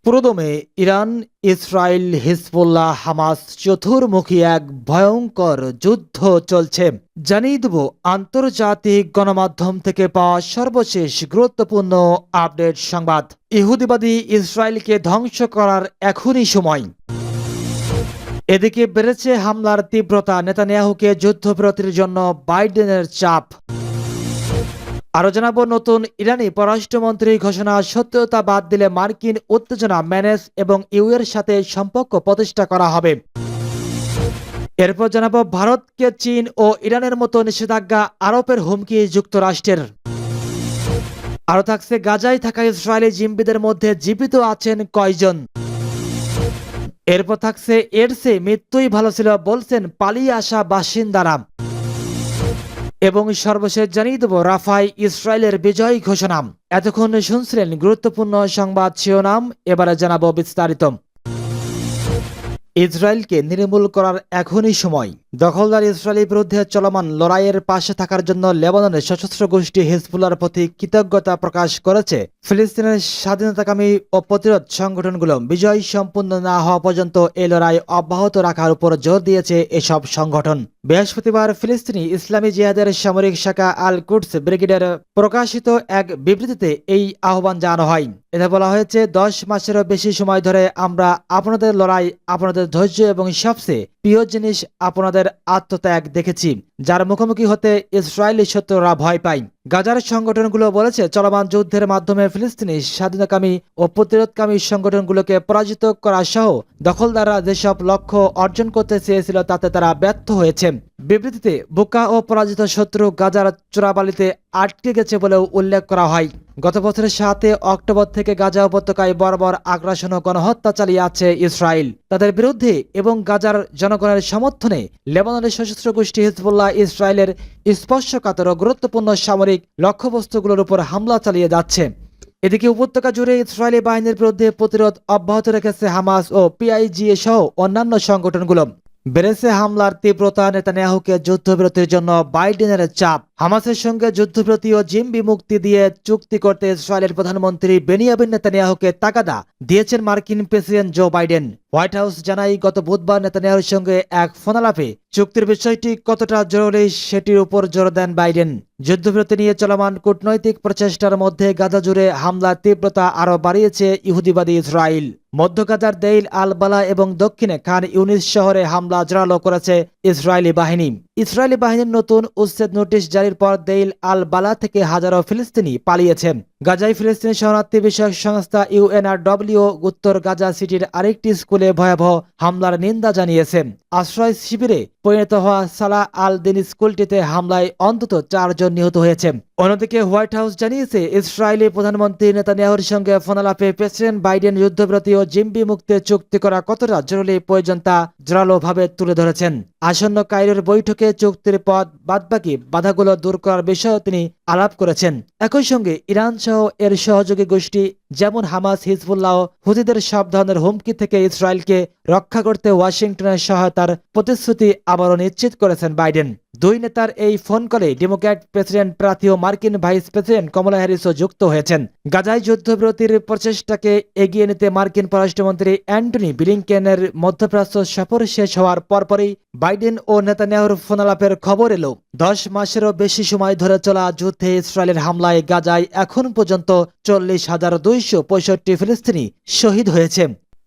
পুরোদমে Iran, Israel, Hezbollah, Hamas চতুর্মুখী এক ভয়ঙ্কর যুদ্ধ চলছে। জানিয়ে দেব আন্তর্জাতিক গণমাধ্যম থেকে পাওয়া সর্বশেষ গুরুত্বপূর্ণ আপডেট সংবাদ। ইহুদিবাদী ইসরায়েলকে ধ্বংস করার এখনই সময়। এদিকে বেড়েছে হামলার তীব্রতা, নেতানিয়াহুকে যুদ্ধবিরতির জন্য বাইডেনের চাপ। আরো জানাবো, নতুন ইরানি পররাষ্ট্রমন্ত্রীর ঘোষণা সত্যতা বাদ দিলে মার্কিন উত্তেজনা ম্যানেজ এবং ইউ এর সাথে সম্পর্ক প্রতিষ্ঠা করা হবে। এরপর জানাবো, ভারতকে চীন ও ইরানের মতো নিষেধাজ্ঞা আরোপের হুমকি যুক্তরাষ্ট্রের। আরো থাকছে, গাজায় থাকা ইসরায়েলি জিম্মিদের মধ্যে জীবিত আছেন কয়জন। এরপর থাকছে, এর চেয়ে মৃত্যুই ভালো ছিল বলছেন পালিয়ে আসা বাসিন্দারা। এবং সর্বশেষ জানিয়ে দেব, রাফায় ইসরায়েলের বিজয় ঘোষণা। এতক্ষণ শুনছিলেন গুরুত্বপূর্ণ সংবাদ শিরোনাম, এবারে জানাবো বিস্তারিত। ইসরায়েলকে নির্মূল করার এখনই সময়। দখলদার ইসরায়েলের বিরুদ্ধে চলমান লড়াইয়ের পাশে থাকার জন্য লেবাননের সশস্ত্র গোষ্ঠী হিজবুল্লাহর প্রতি কৃতজ্ঞতা প্রকাশ করেছে ফিলিস্তিনের স্বাধীনতাকামী ও প্রতিরোধ সংগঠনগুলো। বিজয় সম্পূর্ণ না হওয়া পর্যন্ত এই লড়াই অব্যাহত রাখার উপর জোর দিয়েছে এসব সংগঠন। বৃহস্পতিবার ফিলিস্তিনি ইসলামী জিহাদের সামরিক শাখা আল কুডস ব্রিগেডের প্রকাশিত এক বিবৃতিতে এই আহ্বান জানানো হয়। এতে বলা হয়েছে, 10 মাসেরও বেশি সময় ধরে আমরা আপনাদের লড়াই, আপনাদের ধৈর্য এবং সবচেয়ে প্রিয় জিনিস আপনাদের আত্মত্যাগ দেখেছি, যার মুখোমুখি হতে ইসরায়েলি শত্রুরা ভয় পায়। গাজার সংগঠনগুলো বলেছে, চলমান যুদ্ধের মাধ্যমে ফিলিস্তিনি স্বাধীনতাকামী ও প্রতিরোধকামী সংগঠনগুলোকে পরাজিত করা সহ দখলদাররা যেসব লক্ষ্য অর্জন করতে চেয়েছিল তাতে তারা ব্যর্থ হয়েছে। বিবৃতিতে বোকা ও পরাজিত শত্রু গাজার চোরাবালিতে আটকে গেছে বলেও উল্লেখ করা হয়। গত বছরের 7 অক্টোবর থেকে গাজা উপত্যকায় বর্বর আগ্রাসন ও গণহত্যা চালিয়ে আছে ইসরায়েল। তাদের বিরুদ্ধে এবং গাজার জনগণের সমর্থনে লেবাননের সশস্ত্র গোষ্ঠী হিজবুল্লাহ ইসরায়েলের স্পর্শকাতর ও গুরুত্বপূর্ণ সামরিক লক্ষ্যবস্তুগুলোর উপর হামলা চালিয়ে যাচ্ছে। এদিকে উপত্যকা জুড়ে ইসরায়েলি বাহিনীর বিরুদ্ধে প্রতিরোধ অব্যাহত রেখেছে হামাস ও পিআইজিএ সহ অন্যান্য সংগঠনগুলো। বেড়েছে হামলার তীব্রতা, নেতানিয়াহুকে যুদ্ধবিরতির জন্য বাইডেনের চাপ। হামাসের সঙ্গে যুদ্ধবিরতি ও জিম্মি মুক্তি দিয়ে চুক্তি করতে ইসরায়েলের প্রধানমন্ত্রী বেনিয়ামিন নেতানিয়াহুকে তাগাদা দিয়েছেন মার্কিন president Joe Biden. White House জানায়, গত বুধবার নেতানিয়াহুর সঙ্গে এক ফোনালাপে চুক্তির বিষয়টি কতটা জরুরি সেটির উপর জোর দেন বাইডেন। যুদ্ধবিরতি নিয়ে চলমান কূটনৈতিক প্রচেষ্টার মধ্যে গাজা জুড়ে হামলার তীব্রতা আরও বাড়িয়েছে ইহুদিবাদী ইসরায়েল। মধ্য গাজার দেইল আল বালা এবং দক্ষিণে খান ইউনিস শহরে হামলা জোরালো করেছে ইসরায়েলি বাহিনী। ইসরায়েলি বাহিনীর নতুন উচ্ছেদ নোটিশ জারির পর দেইল আল বালা থেকে হাজারো ফিলিস্তিনি পালিয়েছেন। গাজায় ফিলিস্তিনি শরণার্থী বিষয়ক সংস্থা ইউএনআরডব্লিউ উত্তর গাজা সিটির আরেকটি স্কুলে ভয়াবহ হামলার নিন্দা জানিয়েছে। আশ্রয় শিবিরে পরিণত হওয়া সালাহ আল দিন স্কুলটিতে হামলায় অন্তত 4 জন নিহত হয়েছে। অন্যদিকে হোয়াইট হাউস জানিয়েছে, ইসরায়েলি প্রধানমন্ত্রী নেতানিয়াহুর সঙ্গে ফোনালাপে প্রেসিডেন্ট বাইডেন যুদ্ধবিরতি ও জিম্মি মুক্তির চুক্তি করা কতটা জরুরি প্রয়োজন তা জোরালোভাবে তুলে ধরেছেন। আসন্ন কায়রোর বৈঠকে চুক্তির পথ বাদবাকি বাধাগুলো দূর করার বিষয়েও তিনি আলাপ করেছেন। একই সঙ্গে ইরান সহ এর সহযোগী গোষ্ঠী যেমন হামাস, হিজবুল্লাহ, হুতিদের সব ধরনের হুমকি থেকে ইসরায়েলকে রক্ষা করতে ওয়াশিংটনের সহায়তার প্রতিশ্রুতি আবারও নিশ্চিত করেছেন বাইডেন। দুই নেতার এই ফোন কলে ডেমোক্র্যাট প্রেসিডেন্ট প্রার্থী ও মার্কিন ভাইস প্রেসিডেন্ট কমলা হ্যারিসও যুক্ত হয়েছেন। গাজায় যুদ্ধবিরতির প্রচেষ্টাকে এগিয়ে নিতে মার্কিন পররাষ্ট্রমন্ত্রী অ্যান্টনি ব্লিংকেনের মধ্যপ্রাচ্য সফর শেষ হওয়ার পরপরই বাইডেন ও নেতানিয়াহুর ফোনালাপের খবর এলো। 10 মাসেরও বেশি সময় ধরে চলা যুদ্ধে ইসরায়েলের হামলায় গাজায় এখন পর্যন্ত 40,265 ফিলিস্তিনি শহীদ হয়েছে।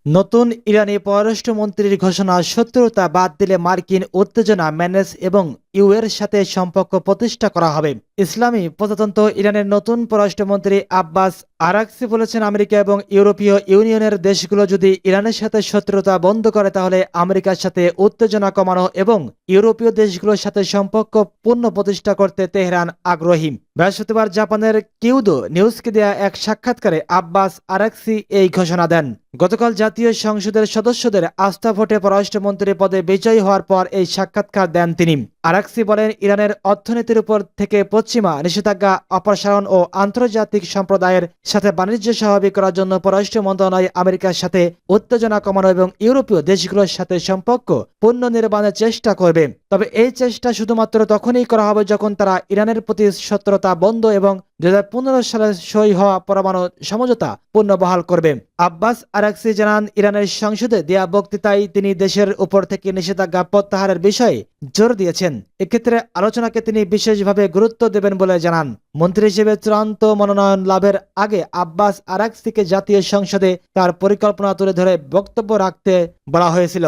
নতুন ইরানি পররাষ্ট্রমন্ত্রীর ঘোষণা সত্যতা বাদ দিলে মার্কিন উত্তেজনা ম্যানেজ এবং ইউ এর সাথে সম্পর্ক প্রতিষ্ঠা করা হবে। ইসলামী প্রজাতন্ত্র ইরানের নতুন পররাষ্ট্রমন্ত্রী আব্বাস আরাকচি বলেছেন, আমেরিকা এবং ইউরোপীয় ইউনিয়নের দেশগুলো যদি ইরানের সাথে শত্রুতা বন্ধ করে তাহলে আমেরিকার সাথে উত্তেজনা কমানো এবং ইউরোপীয় দেশগুলোর সাথে সম্পর্ক পূর্ণ প্রতিষ্ঠা করতে তেহরান আগ্রহী। বৃহস্পতিবার জাপানের কিউদো নিউজকে দেয়া এক সাক্ষাৎকারে আব্বাস আরাকচি এই ঘোষণা দেন। গতকাল জাতীয় সংসদের সদস্যদের আস্থা ভোটে পররাষ্ট্রমন্ত্রী পদে বিজয়ী হওয়ার পর এই সাক্ষাৎকার দেন তিনি। আরাকচি বলেন, ইরানের অর্থনীতির উপর থেকে পশ্চিমা নিষেধাজ্ঞা অপসারণ ও আন্তর্জাতিক সম্প্রদায়ের সাথে বাণিজ্য স্বাভাবিক করার জন্য পররাষ্ট্র মন্ত্রণালয় আমেরিকার সাথে উত্তেজনা কমানো এবং ইউরোপীয় দেশগুলোর সাথে সম্পর্ক পুনর্নির্মাণের চেষ্টা করবে। তবে এই চেষ্টা শুধুমাত্র তখনই করা হবে যখন তারা ইরানের প্রতি শত্রুতা বন্ধ এবং 2015 সালে সই হওয়া পরমাণু সমঝোতা পুনর্বহাল করবে। আব্বাস আরাকচি জানান, ইরানের সংসদে দেয়া বক্তৃতায় তিনি দেশের উপর থেকে নিষেধাজ্ঞা প্রত্যাহারের বিষয়ে জোর দিয়েছেন। এক্ষেত্রে আলোচনাকে তিনি বিশেষভাবে গুরুত্ব দেবেন বলে জানান। মন্ত্রী হিসেবে চূড়ান্ত মনোনয়ন লাভের আগে আব্বাস আরাকচিকে জাতীয় সংসদে তার পরিকল্পনা তুলে ধরে বক্তব্য রাখতে বলা হয়েছিল।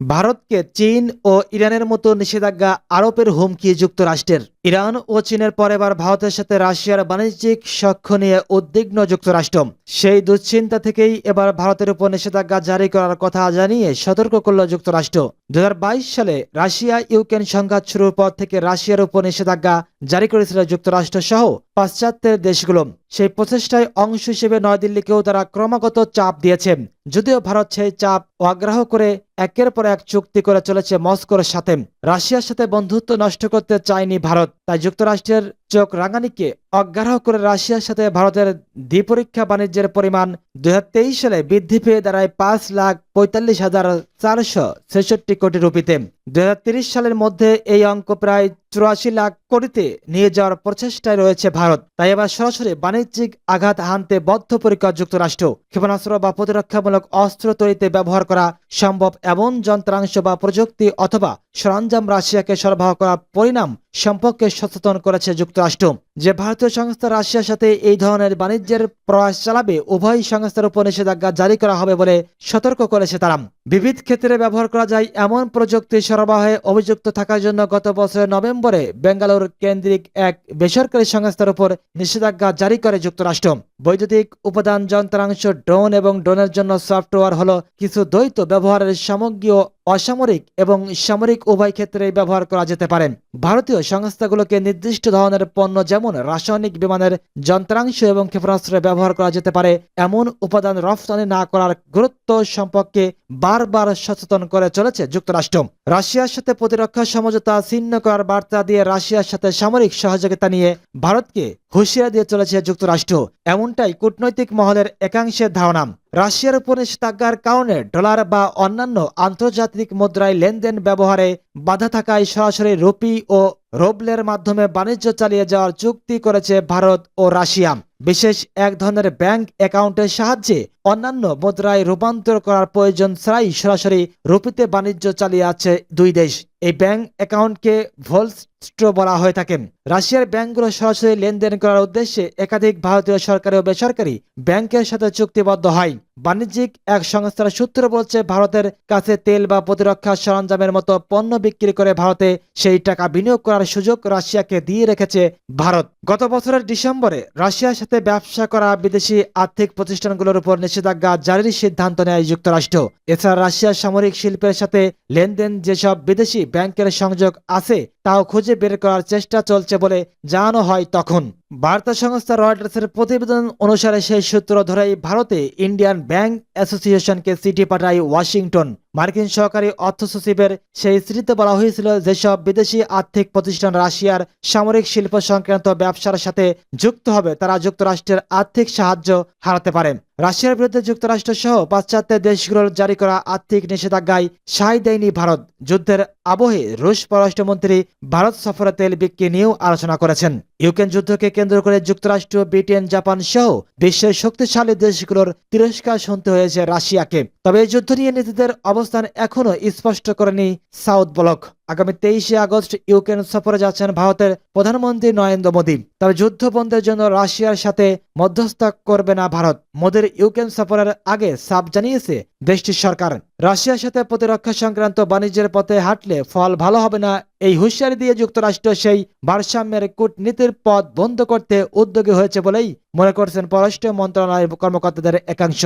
ভারতকে চীন ও ইরানের মতো নিষেধাজ্ঞা আরোপের হুমকি যুক্তরাষ্ট্রের। ইরান ও চীনের পর এবার ভারতের সাথে রাশিয়ার বাণিজ্যিক সখ্য নিয়ে উদ্বিগ্ন যুক্তরাষ্ট্র। সেই দুশ্চিন্তা থেকেই এবার ভারতের উপর নিষেধাজ্ঞা জারি করার কথা জানিয়ে সতর্ক করল যুক্তরাষ্ট্র। 2022 সালে রাশিয়া ইউক্রেন সংঘাত শুরুর পর থেকে রাশিয়ার উপর নিষেধাজ্ঞা জারি করেছিল যুক্তরাষ্ট্র সহ পাশ্চাত্যের দেশগুলো। সেই প্রচেষ্টায় অংশ হিসেবে নয়াদিল্লিকেও তারা ক্রমাগত চাপ দিয়েছে। যদিও ভারত সেই চাপ অগ্রাহ্য করে একের পর এক চুক্তি করে চলেছে মস্কোর সাথে। রাশিয়ার সাথে বন্ধুত্ব নষ্ট করতে চায়নি ভারত, তাই যুক্তরাষ্ট্রের চোখ রাঙানিকে অগ্রাহ্য করে রাশিয়ার সাথে ভারতের দ্বিপরীক্ষা বাণিজ্যের পরিমাণ 2023 সালে বৃদ্ধি পেয়ে দাঁড়ায় 5,45,466 কোটি রুপিতে। 2030 সালের মধ্যে এই অঙ্ক প্রায় 84 লাখ কোটিতে নিয়ে যাওয়ার প্রচেষ্টায় রয়েছে ভারত। তাই এবার সরাসরি বাণিজ্যিক আঘাত হানতে বদ্ধপরিকর যুক্তরাষ্ট্র। ক্ষেপণাস্ত্র বা প্রতিরক্ষামূলক অস্ত্র তৈরিতে ব্যবহার করা সম্ভব এমন যন্ত্রাংশ বা প্রযুক্তি অথবা সরঞ্জাম রাশিয়াকে সরবরাহ করার পরিণাম সম্পর্কে সচেতন করেছে যুক্তরাষ্ট্র। যে ভারতীয় সংস্থা রাশিয়ার সাথে এই ধরনের বাণিজ্যের প্রয়াস চালাবে, উভয় সংস্থার উপর নিষেধাজ্ঞা জারি করা হবে বলে সতর্ক করেছে তারা। বিবিধ ক্ষেত্রে ব্যবহার করা যায় এমন প্রযুক্তি সরবরাহে অভিযুক্ত থাকার জন্য গত বছরের নভেম্বরে বেঙ্গালুরু কেন্দ্রিক এক বেসরকারি সংস্থার উপর নিষেধাজ্ঞা জারি করে যুক্তরাষ্ট্র। বৈদ্যুতিক উপাদান, যন্ত্রাংশ, ড্রোন এবং ড্রোনের জন্য সফটওয়্যার হলো কিছু দ্বৈত ব্যবহারের সামগ্রী অসামরিক এবং সামরিক উভয় ক্ষেত্রে ব্যবহার করা যেতে পারে। ভারতীয় সংস্থাগুলোকে নির্দিষ্ট ধরনের পণ্য যেমন রাসায়নিক, বিমানের যন্ত্রাংশ এবং ক্ষেপণাস্ত্রে ব্যবহার করা যেতে পারে এমন উপাদান রফতানি না করার গুরুত্ব সম্পর্কে বারবার সচেতন করে চলেছে যুক্তরাষ্ট্র। রাশিয়ার সাথে প্রতিরক্ষা সমঝোতা ছিন্ন করার বার্তা দিয়ে রাশিয়ার সাথে সামরিক সহযোগিতা নিয়ে ভারতকে হুঁশিয়ারি দিয়ে চলেছে যুক্তরাষ্ট্র। এমনটাই কূটনৈতিক মহলের একাংশের ধারণা। রাশিয়ার উপর নিষেধাজ্ঞার কারণে ডলার বা অন্যান্য আন্তর্জাতিক মুদ্রায় লেনদেন ব্যবহারে বাধা থাকায় সরাসরি রুপি ও রুবলের মাধ্যমে বাণিজ্য চালিয়ে যাওয়ার চুক্তি করেছে ভারত ও রাশিয়া। বিশেষ এক ধরনের ব্যাংক অ্যাকাউন্টের সাহায্যে অন্যান্য মুদ্রায় রূপান্তর করার প্রয়োজন ছাড়াই সরাসরি রুপিতে বাণিজ্য চালিয়ে আছে দুই দেশ। এই ব্যাংক অ্যাকাউন্টকে ভোলস্ট্রো বলা হয়ে থাকে। রাশিয়ার ব্যাংকগুলো সরাসরি লেনদেন করার উদ্দেশ্যে একাধিক ভারতীয় সরকারি ও বেসরকারি ব্যাংকের সাথে চুক্তিবদ্ধ হয়। বাণিজ্যিক এক সংস্থার সূত্র বলছে, ভারতের কাছে তেল বা প্রতিরক্ষা সরঞ্জামের মতো পণ্য বিক্রি করে ভারতে সেই টাকা বিনিয়োগ করার সুযোগ রাশিয়াকে দিয়ে রেখেছে ভারত। গত বছরের ডিসেম্বরে রাশিয়ার সাথে ব্যবসা করা বিদেশি আর্থিক প্রতিষ্ঠানগুলোর উপর নিষেধাজ্ঞা জারির সিদ্ধান্ত নেয় যুক্তরাষ্ট্র। এছাড়া রাশিয়ার সামরিক শিল্পের সাথে লেনদেন যেসব বিদেশি ব্যাংকের সংযোগ আছে তাও খুঁজে বের করার চেষ্টা চলছে বলে জানানো হয় তখন। বার্তা সংস্থা রয়টার্সের প্রতিবেদন অনুসারে সেই সূত্র ধরেই ভারতে ইন্ডিয়ান ব্যাংক অ্যাসোসিয়েশনকে চিঠি পাঠায় ওয়াশিংটন। মার্কিন সহকারী অর্থ সচিবের সেই চিঠিতে বলা হয়েছিল, যেসব বিদেশি আর্থিক প্রতিষ্ঠান রাশিয়ার সামরিক শিল্প সংক্রান্ত ব্যবসার সাথে যুক্ত হবে তারা যুক্তরাষ্ট্রের আর্থিক সাহায্য হারাতে পারে। রাশিয়ার বিরুদ্ধে যুক্তরাষ্ট্র সহ পাশ্চাত্যের দেশগুলোর জারি করা আর্থিক নিষেধাজ্ঞায় সায় দেয়নি ভারত। যুদ্ধের আবহে রুশ পররাষ্ট্রমন্ত্রী ভারত সফরে তেল বিক্রি নিয়েও আলোচনা করেছেন। ইউক্রেন যুদ্ধকে কেন্দ্র করে যুক্তরাষ্ট্র, ব্রিটেন, জাপান সহ বিশ্বের শক্তিশালী দেশগুলোর তিরস্কার শুনতে হয়েছে রাশিয়াকে। তবে এই যুদ্ধ নিয়ে নীতিদের অবস্থান এখনো স্পষ্ট করেনি সাউথ ব্লক। আগামী 23শে আগস্ট ইউক্রেন সফরে যাচ্ছেন ভারতের প্রধানমন্ত্রী নরেন্দ্র মোদী। তবে যুদ্ধ বন্ধের জন্য রাশিয়ার সাথে মধ্যস্থতা করবে না ভারত। মোদীর ইউক্রেন সফরের আগে সাফ জানিয়েছে দেশটির সরকার, রাশিয়ার সাথে প্রতিরক্ষা সংক্রান্ত বাণিজ্যের পথে হাঁটলে ফল ভালো হবে না। এই হুঁশিয়ারি দিয়ে যুক্তরাষ্ট্র সেই ভারসাম্যের কূটনীতির পথ বন্ধ করতে উদ্যোগী হয়েছে বলেই মনে করছেন পররাষ্ট্র মন্ত্রণালয়ের কর্মকর্তাদের একাংশ।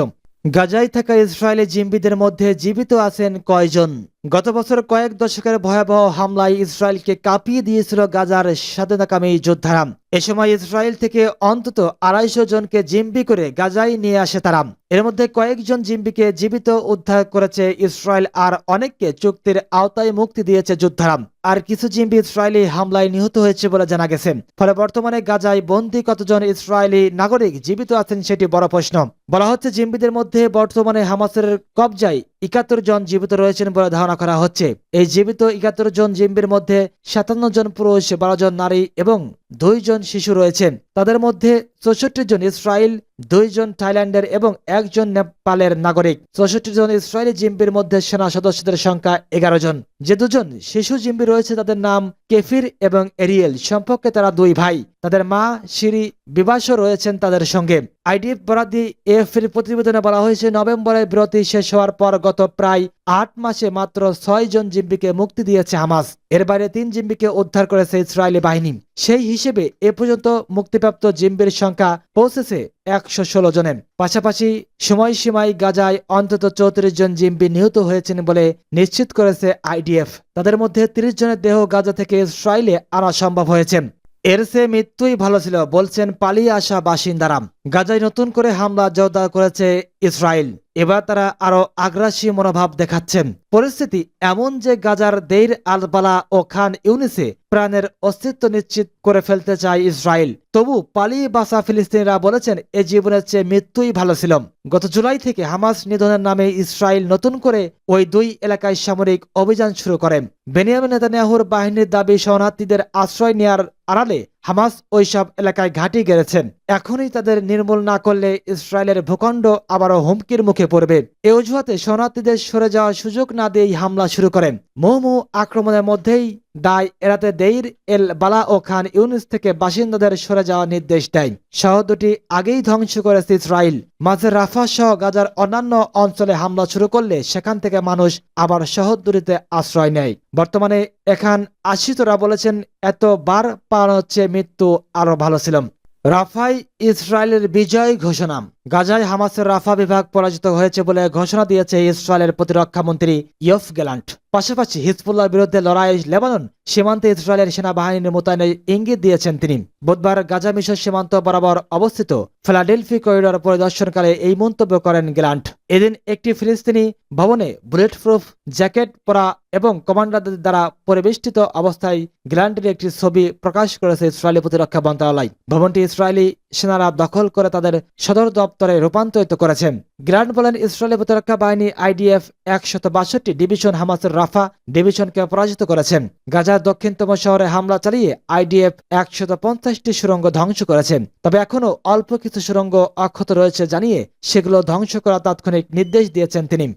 গাজায় থাকা ইসরায়েলি জিম্মিদের মধ্যে জীবিত আছেন কয়জন? গত বছর কয়েক দশকের ভয়াবহ হামলায় ইসরায়েলকে কাঁপিয়ে দিয়েছিল গাজার স্বাধীনতাকামী যোদ্ধারা। এ সময় ইসরায়েল থেকে অন্তত 250 জনকে জিম্মি করে গাজায় নিয়ে আসে তারা। এর মধ্যে কয়েকজন জিম্মিকে জীবিত উদ্ধার করেছে ইসরায়েল, আর অনেককে চুক্তির আওতায় মুক্তি দিয়েছে যোদ্ধারা। আর কিছু জিম্মি ইসরায়েলি হামলায় নিহত হয়েছে বলে জানা গেছে। ফলে বর্তমানে গাজায় বন্দী কতজন ইসরায়েলি নাগরিক জীবিত আছেন সেটি বড় প্রশ্ন। বলা হচ্ছে, জিম্মিদের মধ্যে বর্তমানে হামাসের কবজায় 71 জন জীবিত রয়েছেন বলে ধারণা করা হচ্ছে। এই জীবিত 71 জন জিম্মির মধ্যে 57 জন পুরুষ, 12 জন নারী এবং 2 জন শিশু রয়েছেন। তাদের মধ্যে 64 জন ইসরায়েল, 2 জন থাইল্যান্ডের এবং 1 জন নেপালের নাগরিক। 64 জন ইসরায়েলি জিম্বির মধ্যে সেনা সদস্যদের সংখ্যা 11 জন। যে 2 জন শিশু জিম্বি রয়েছে তাদের নাম কেফির এবং এরিয়েল। সম্পর্কে তারা 2 ভাই। তাদের মা শিরি বিবাসও রয়েছেন তাদের সঙ্গে। আইডিএফ বরাদ দিয়ে এএফপির প্রতিবেদনে বলা হয়েছে, নভেম্বরের বিরতি শেষ হওয়ার পর গত প্রায় 8 মাসে মাত্র 6 জন জিম্বিকে মুক্তি দিয়েছে হামাস। এর বাইরে 3 জিম্বিকে উদ্ধার করেছে ইসরায়েলি বাহিনী। সেই হিসেবে এ পর্যন্ত মুক্তিপ্রাপ্ত জিম্বির সংখ্যা পৌঁছেছে 116 জনের। পাশাপাশি সময়সীমায় গাজায় অন্তত 34 জন জিম্বি নিহত হয়েছেন বলে নিশ্চিত করেছে আইডিএফ। তাদের মধ্যে 30 জনের দেহ গাজা থেকে ইসরায়েলে আনা সম্ভব হয়েছে। এর চেয়ে মৃত্যুই ভালো ছিল বলছেন পালিয়ে আসা বাসিন্দারা। গাজায় নতুন করে হামলা জোরদার করেছে ইসরায়েল। এবার তারা আরো আগ্রাসী মনোভাব দেখাচ্ছেন। পরিস্থিতি এমন যে গাজার দেইর আল বালা ও খান ইউনিসে প্রাণের অস্তিত্ব নিশ্চিত করে ফেলতে চায় ইসরায়েল। তবু পালিয়ে বাসা ফিলিস্তিনিরা বলেছেন এ জীবনের চেয়ে মৃত্যুই ভালো ছিল। গত জুলাই থেকে হামাস নিধনের নামে ইসরায়েল নতুন করে ওই 2 এলাকায় সামরিক অভিযান শুরু করে। বেনিয়ামিন নেতানিয়াহুর বাহিনীর দাবি শরণার্থীদের আশ্রয় নেয়ার আড়ালে হামাস ওইসব এলাকায় ঘাঁটি গেড়েছেন। এখনই তাদের নির্মূল না করলে ইসরায়েলের ভূখণ্ড আবারও হুমকির মুখে পড়বে। এ অজুহাতে শরণার্থীদের সরে যাওয়ার সুযোগ না দিয়েই হামলা শুরু করেন। মুহুর্মুহু আক্রমণের মধ্যেই দায় এড়াতে দেইর এল বালা ও খান ইউনিস থেকে বাসিন্দাদের সরে যাওয়ার নির্দেশ দেয়। শহর দুটি আগেই ধ্বংস করেছে ইসরায়েল। মাঝে রাফা সহ গাজার অন্যান্য অঞ্চলে হামলা শুরু করলে সেখান থেকে মানুষ আবার শহর দুটিতে আশ্রয় নেয়। বর্তমানে এখান আশিতরা বলেছেন এতবার পার হচ্ছে মৃত্যু আরো ভালো ছিল। রাফায় ইসরায়েলের বিজয় ঘোষণা। গাজায় হামাসের রাফা বিভাগ পরাজিত হয়েছে বলে ঘোষণা দিয়েছে ইসরায়েলের প্রতিরক্ষা মন্ত্রী ইয়োভ গ্যালান্ট। পাশাপাশি হিজবুল্লাহর বিরুদ্ধে লড়াই লেবানন সীমান্তে ইসরায়েলের সেনাবাহিনীর মোতায়েনের ইঙ্গিত দিয়েছেন তিনি। বুধবার গাজা মিশর সীমান্ত বরাবর অবস্থিত ফিলাডেলফি করিডর পরিদর্শনকালে এই মন্তব্য করেন গ্যালান্ট। এদিন একটি ফিলিস্তিনি ভবনে বুলেট প্রুফ জ্যাকেট পরা এবং কমান্ডারদের দ্বারা পরিবেষ্টিত অবস্থায় গ্যালান্টের একটি ছবি প্রকাশ করেছে ইসরায়েলি প্রতিরক্ষা মন্ত্রণালয়। ভবনটি ইসরায়েলি সেনারা দখল করে তাদের সদর দপ্তরে রূপান্তরিত করেছেন। গ্যালান্ট বলেন, ইসরায়েলি প্রতিরক্ষা বাহিনী আইডিএফ 162 ডিভিশন হামাসের রাফা ডিভিশনকে পরাজিত করেছেন। গাজার দক্ষিণতম শহরে হামলা চালিয়ে আইডিএফ 150টি সুড়ঙ্গ ধ্বংস করেছেন। তবে এখনও অল্প কিছু সুড়ঙ্গ অক্ষত রয়েছে জানিয়ে সেগুলো ধ্বংস করা তাৎক্ষণিক নির্দেশ দিয়েছেন তিনি।